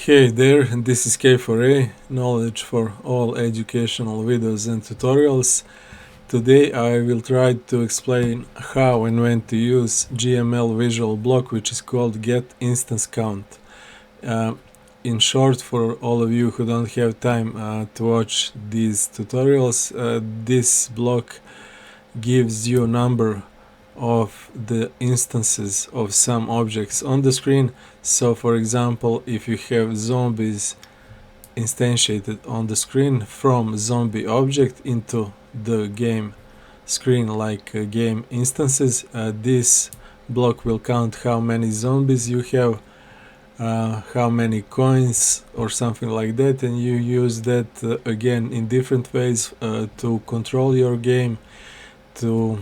Hey there, this is K4A, knowledge for all educational videos and tutorials. Today I will try to explain how and when to use GML visual block, which is called getInstanceCount. In short, for all of you who don't have time to watch these tutorials, this block gives you a number of the instances of some objects on the screen. So for example, if you have zombies instantiated on the screen from zombie object into the game screen like game instances, this block will count how many zombies you have, how many coins or something like that, and you use that again in different ways to control your game, to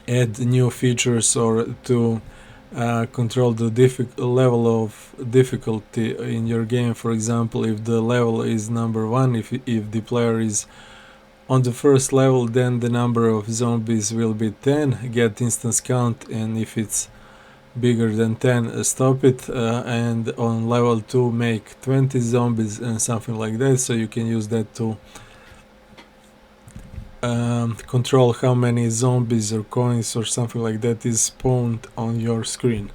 add new features, or to control the level of difficulty in your game. For example, if the level is number 1, if the player is on the first level, then the number of zombies will be 10, get instance count, and if it's bigger than 10, stop it, and on level 2 make 20 zombies and something like that. So you can use that to control how many zombies or coins or something like that is spawned on your screen.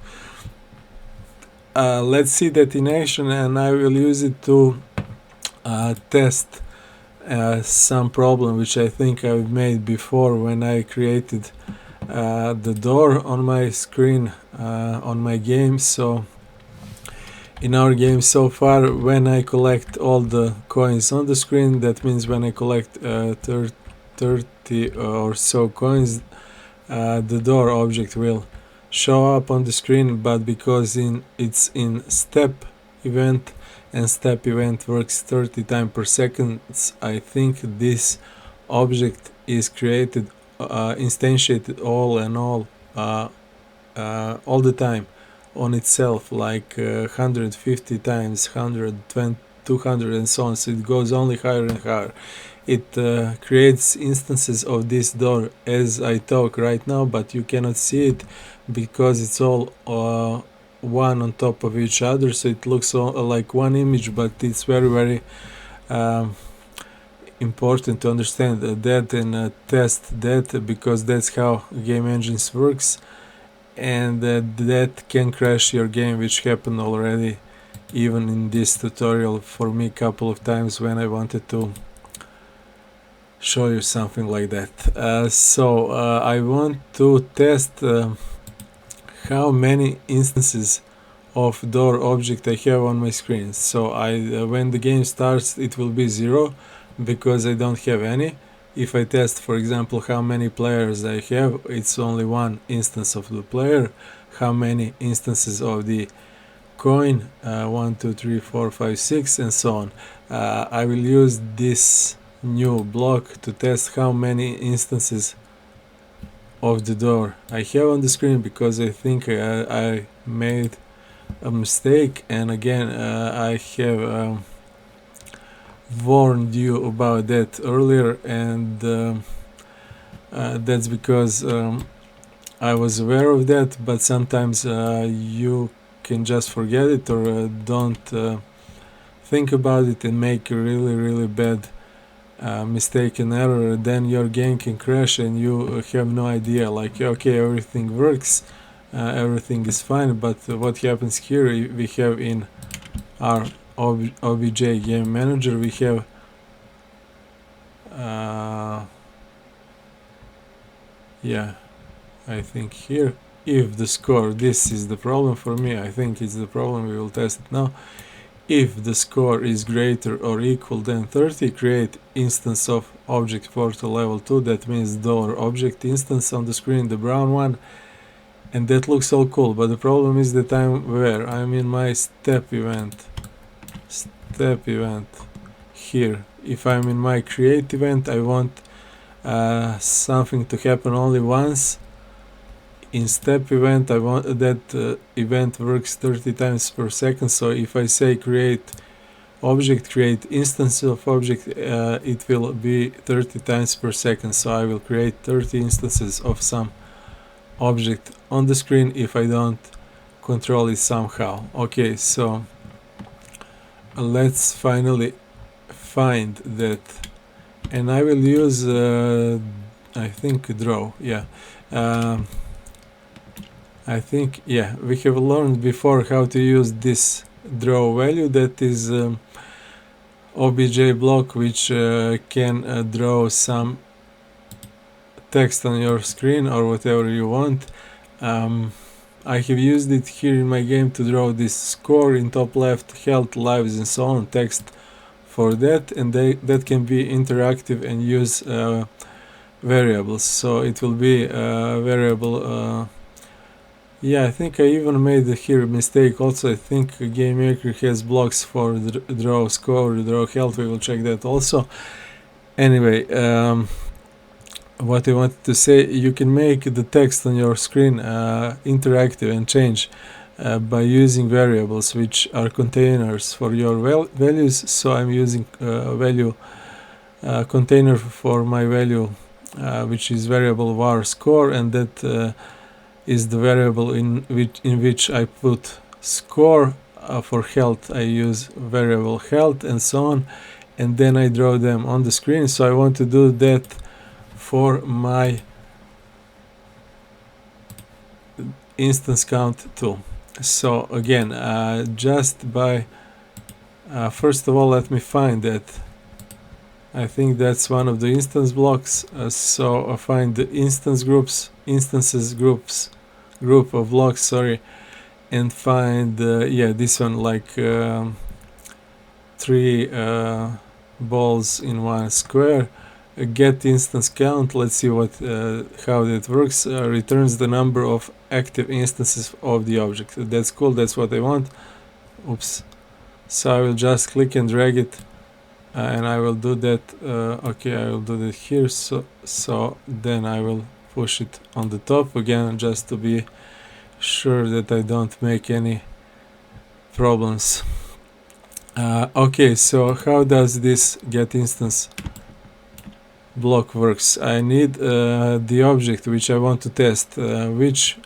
Let's see that in action, and I will use it to test some problem which I think I've made before when I created the door on my screen on my game. So in our game so far, when I collect all the coins on the screen, that means when I collect 30 or so coins, the door object will show up on the screen, but because it's in step event, and step event works 30 times per second, I think this object is created, instantiated all the time on itself, like 150 times, 120, 200 and so on. So it goes only higher and higher. It creates instances of this door as I talk right now, but you cannot see it because it's all one on top of each other, so it looks like one image, but it's very important to understand that and test that, because that's how game engines works, and that can crash your game, which happened already even in this tutorial for me a couple of times when I wanted to show you something like that. So I want to test how many instances of door object I have on my screen. So when the game starts, it will be 0 because I don't have any. If I test, for example, how many players I have, it's only one instance of the player. How many instances of the coin, 1, 2, 3, 4, 5, 6, and so on. I will use this new block to test how many instances of the door I have on the screen, because I think I made a mistake, and again I have warned you about that earlier, and that's because I was aware of that, but sometimes you can just forget it, or don't think about it and make a really bad mistake and error. Then your game can crash and you have no idea, like, okay, everything works, everything is fine, but what happens here, we have in our OBJ game manager, we have yeah, I think here, if the score, this is the problem for me, I think it's the problem, we will test it now. If the score is greater or equal than 30, create instance of object portal level 2. That means door object instance on the screen, the brown one, and that looks all cool. But the problem is that I'm in my step event here. If I'm in my create event, I want something to happen only once. In step event, I want that event works 30 times per second. So if I say create object, create instance of object, it will be 30 times per second. So I will create 30 instances of some object on the screen if I don't control it somehow. Okay, so let's finally find that, and I will use I think draw. Yeah, I think, yeah, we have learned before how to use this draw value, that is obj block which can draw some text on your screen or whatever you want. I have used it here in my game to draw this score in top left, health, lives and so on, text for that, and that can be interactive and use variables. So it will be variable. Yeah, I think I even made here a mistake also. I think GameMaker has blocks for draw score, draw health. We will check that also. Anyway, what I wanted to say, you can make the text on your screen interactive and change by using variables which are containers for your values. So I'm using value container for my value which is variable var score, and that is the variable in which I put score. For health I use variable health and so on, and then I draw them on the screen. So I want to do that for my instance count too. So again, just by first of all, let me find that. I think that's one of the instance blocks. So I find the group of blocks, sorry, and find yeah, this one, like 3 balls in one square. Get instance count. Let's see what how that works. Returns the number of active instances of the object. That's cool. That's what I want. Oops. So I will just click and drag it, and I will do that. Okay, I will do that here. So then I will push it on the top again, just to be sure that I don't make any problems. Okay, so how does this get instance block works? I need the object which I want to test. Which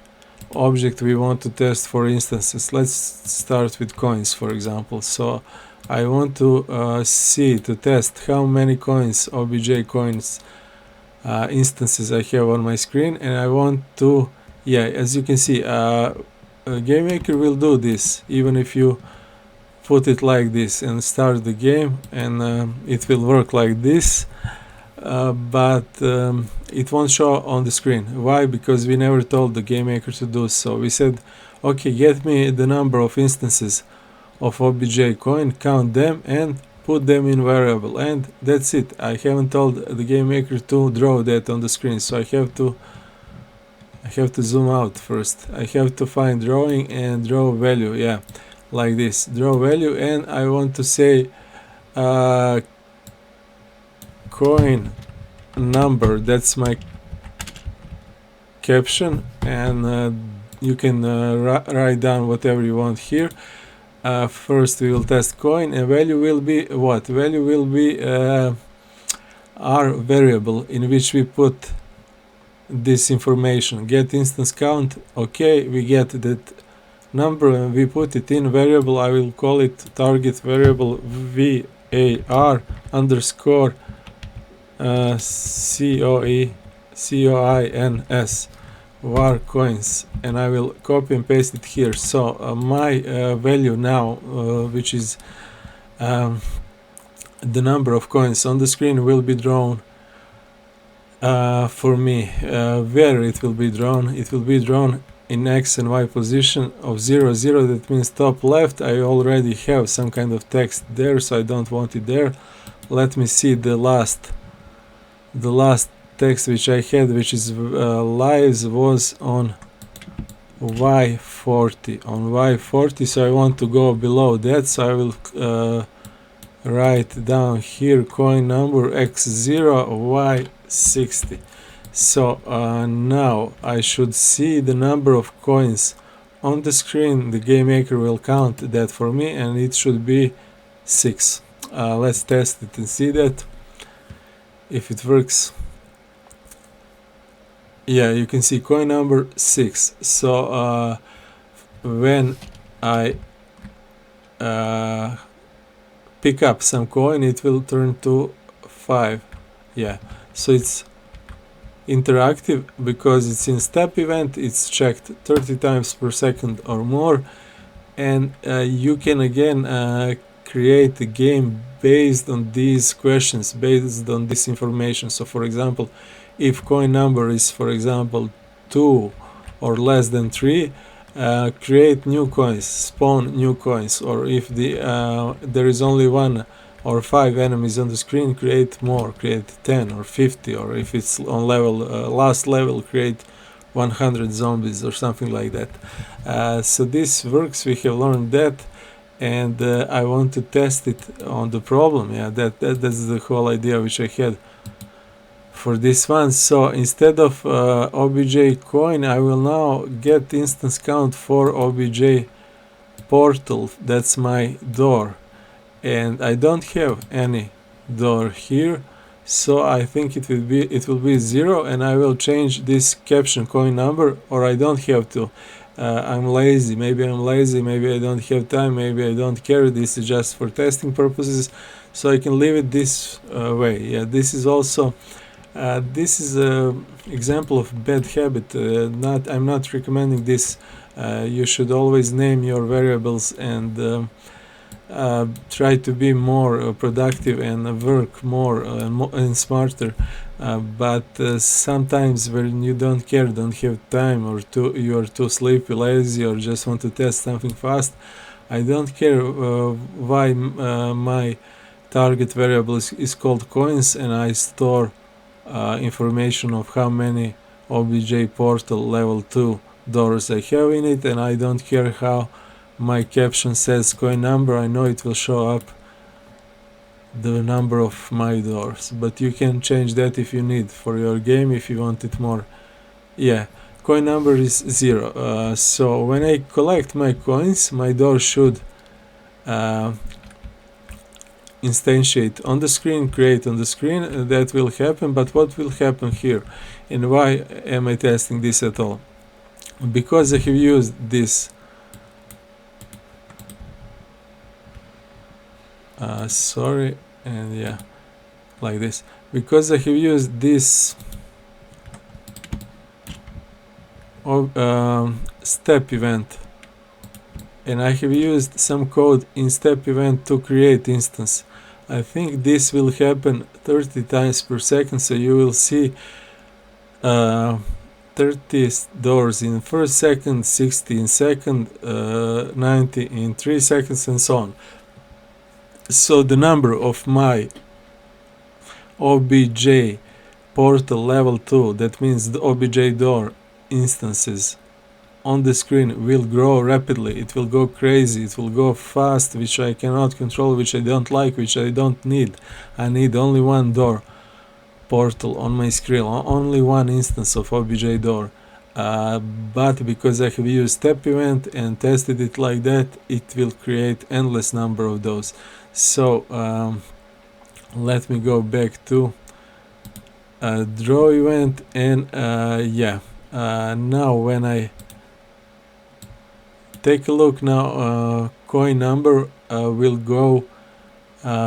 object we want to test for instances? Let's start with coins, for example. So I want to to test how many coins, obj coins instances I have on my screen, and I want to, yeah, as you can see, GameMaker will do this even if you put it like this and start the game, and it will work like this, but it won't show on the screen. Why? Because we never told the GameMaker to do so. We said, okay, get me the number of instances of obj coin, count them and put them in variable, and that's it. I haven't told the GameMaker to draw that on the screen, so I have to zoom out first. I have to find drawing and draw value, yeah, like this, draw value, and I want to say coin number. That's my caption, and you can write down whatever you want here. First we will test coin, and value will be what? Value will be our variable in which we put this information. Get instance count. Okay, we get that number and we put it in variable. I will call it target variable var underscore coins var coins, and I will copy and paste it here. So my value now, which is the number of coins on the screen, will be drawn for me. Where it will be drawn? It will be drawn in X and Y position of 0, 0. That means top left. I already have some kind of text there, so I don't want it there. Let me see the last text which I had, which is lives, was on Y40. So I want to go below that, so I will write down here coin number X0 Y60. So now I should see the number of coins on the screen. The GameMaker will count that for me, and it should be 6. Let's test it and see that if it works. Yeah, you can see coin number 6. So when I pick up some coin, it will turn to 5. Yeah, so it's interactive because it's in step event, it's checked 30 times per second or more, and you can again create a game based on these questions, based on this information. So for example, if coin number is, for example, 2 or less than 3, create new coins, spawn new coins. Or if there is only 1 or 5 enemies on the screen, create more, create 10 or 50, or if it's on level last level, create 100 zombies or something like that. So this works, we have learned that, and I want to test it on the problem. Yeah, that's the whole idea which I had for this one. So instead of obj coin, I will now get instance count for obj portal. That's my door, and I don't have any door here, so I think it will be 0, and I will change this caption coin number, or I don't have to. I'm lazy, maybe I don't have time, maybe I don't care. This is just for testing purposes, so I can leave it this way. Yeah, this is also this is an example of bad habit. I'm not recommending this. You should always name your variables and try to be more productive and work more and smarter. But sometimes when you don't care, don't have time, or you are too sleepy, lazy, or just want to test something fast, I don't care why my target variable is called coins, and I store information of how many obj portal level 2 doors I have in it, and I don't care how my caption says coin number. I know it will show up the number of my doors, but you can change that if you need for your game, if you want it more. Yeah, coin number is 0. So when I collect my coins, my door should instantiate on the screen, create on the screen. That will happen, but what will happen here, and why am I testing this at all? Because I have used this sorry, and yeah, like this, because I have used this step event, and I have used some code in step event to create instance. I think this will happen 30 times per second, so you will see 30 doors in first second, 60 in second, 90 in 3 seconds, and so on. So the number of my obj portal level 2, that means the obj door instances on the screen, will grow rapidly. It will go crazy, it will go fast, which I cannot control, which I don't like, which I don't need. I need only one door portal on my screen, only one instance of obj door. But because I have used step event and tested it like that, it will create endless number of those. So let me go back to draw event, and now when I take a look, now coin number will go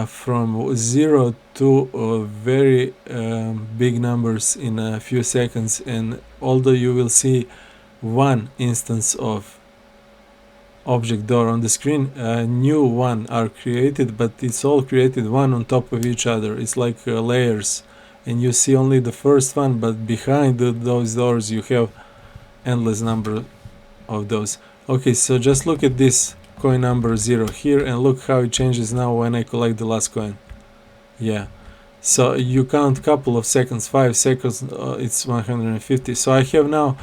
from 0 to very big numbers in a few seconds, and although you will see one instance of object door on the screen, new one are created, but it's all created one on top of each other. It's like layers, and you see only the first one, but behind those doors you have endless number of those. Okay, so just look at this coin number 0 here, and look how it changes now when I collect the last coin. Yeah, so you count couple of seconds, 5 seconds, it's 150. So I have now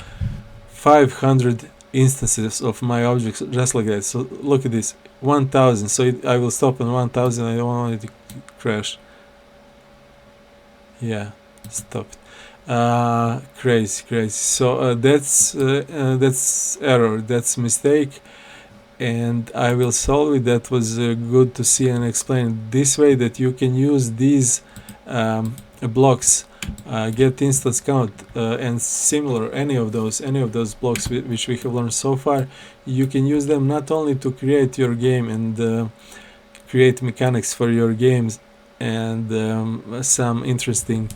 500 instances of my objects just like that. So look at this, 1000. So I will stop on 1000. I don't want it to crash. Yeah, stop it. Crazy. So that's error, that's mistake, and I will solve it. That was good to see and explain this way, that you can use these blocks, get instance count, and similar, any of those blocks which we have learned so far. You can use them not only to create your game and create mechanics for your games and some interesting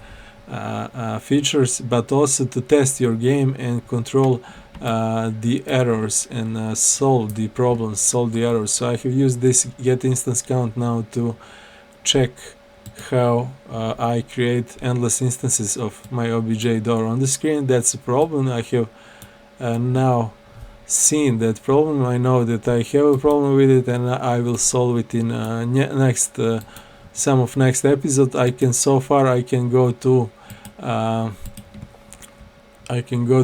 features, but also to test your game and control the errors and solve the problems, solve the errors. So I have used this get instance count now to check how I create endless instances of my obj door on the screen. That's a problem. I have now seen that problem. I know that I have a problem with it, and I will solve it in next some of next episode. I can go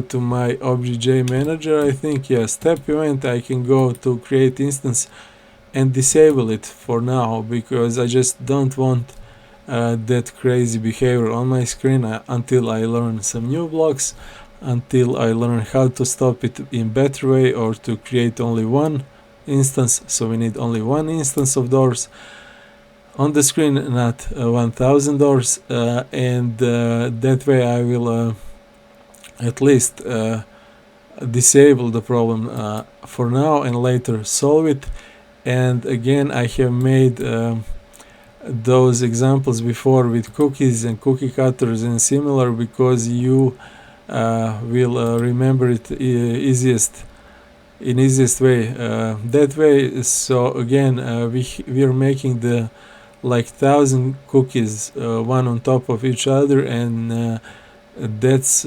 to my obj manager. I think, yeah, step event. I can go to create instance and disable it for now, because I just don't want that crazy behavior on my screen until I learn some new blocks, until I learn how to stop it in better way, or to create only one instance. So we need only one instance of doors on the screen, not 1000 doors, and that way I will at least disable the problem for now, and later solve it. And again, I have made those examples before with cookies and cookie cutters and similar, because you will remember it easiest way that way. So again, we are making the like 1000 cookies one on top of each other, and that's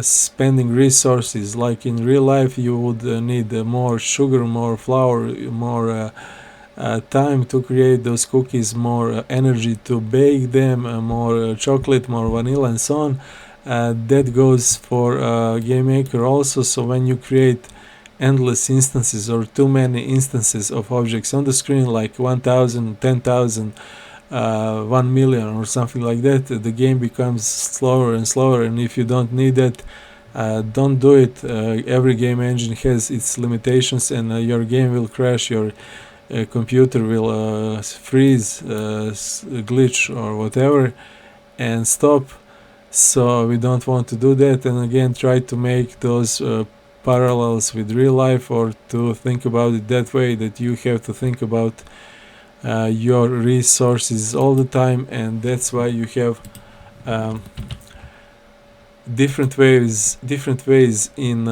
spending resources. Like in real life, you would need more sugar, more flour, more time to create those cookies, more energy to bake them, more chocolate, more vanilla, and so on. That goes for GameMaker also. So when you create endless instances or too many instances of objects on the screen, like 1000, 10,000, 1 million or something like that, the game becomes slower and slower. And if you don't need that, don't do it. Every game engine has its limitations, and your game will crash, your computer will freeze, glitch, or whatever, and stop. So we don't want to do that. And again, try to make those parallels with real life, or to think about it that way, that you have to think about your resources all the time. And that's why you have different ways in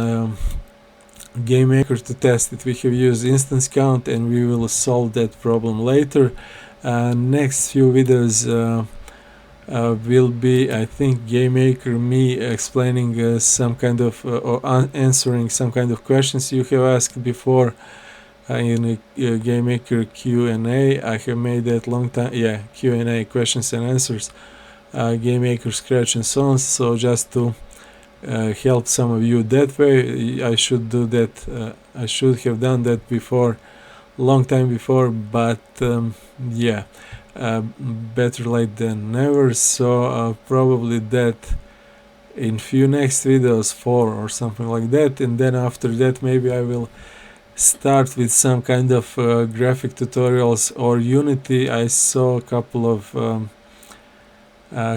GameMaker to test it. We have used instance count, and we will solve that problem later. Next few videos will be, I think, GameMaker, me explaining some kind of or answering some kind of questions you have asked before in a GameMaker Q&A. I have made that long time, yeah, Q&A, questions and answers, GameMaker Scratch and so on. So just to help some of you that way, I should do that. I should have done that before, long time before, but yeah, better late than never. So probably that in few next videos, 4 or something like that. And then after that, maybe I will start with some kind of graphic tutorials or Unity. I saw a couple of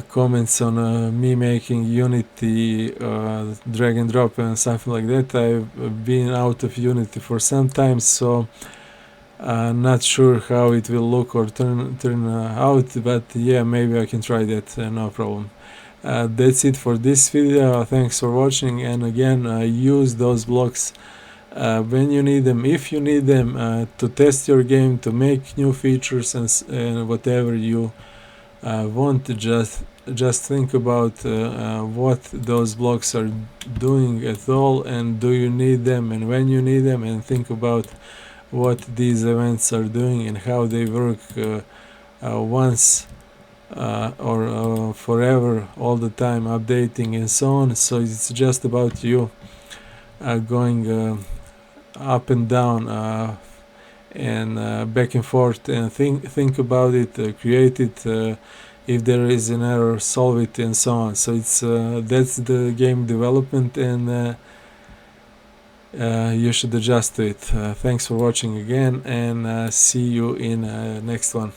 comments on me making Unity drag and drop and something like that. I've been out of Unity for some time, so not sure how it will look or turn out, but yeah, maybe I can try that, no problem. That's it for this video. Thanks for watching, and again, use those blocks when you need them, if you need them, to test your game, to make new features, and whatever you want. To just think about what those blocks are doing at all, and do you need them, and when you need them, and think about what these events are doing and how they work once or forever, all the time, updating and so on. So it's just about you going up and down and back and forth, and think about it, create it, if there is an error, solve it, and so on. So it's that's the game development, and you should adjust to it. Thanks for watching again, and see you in next one.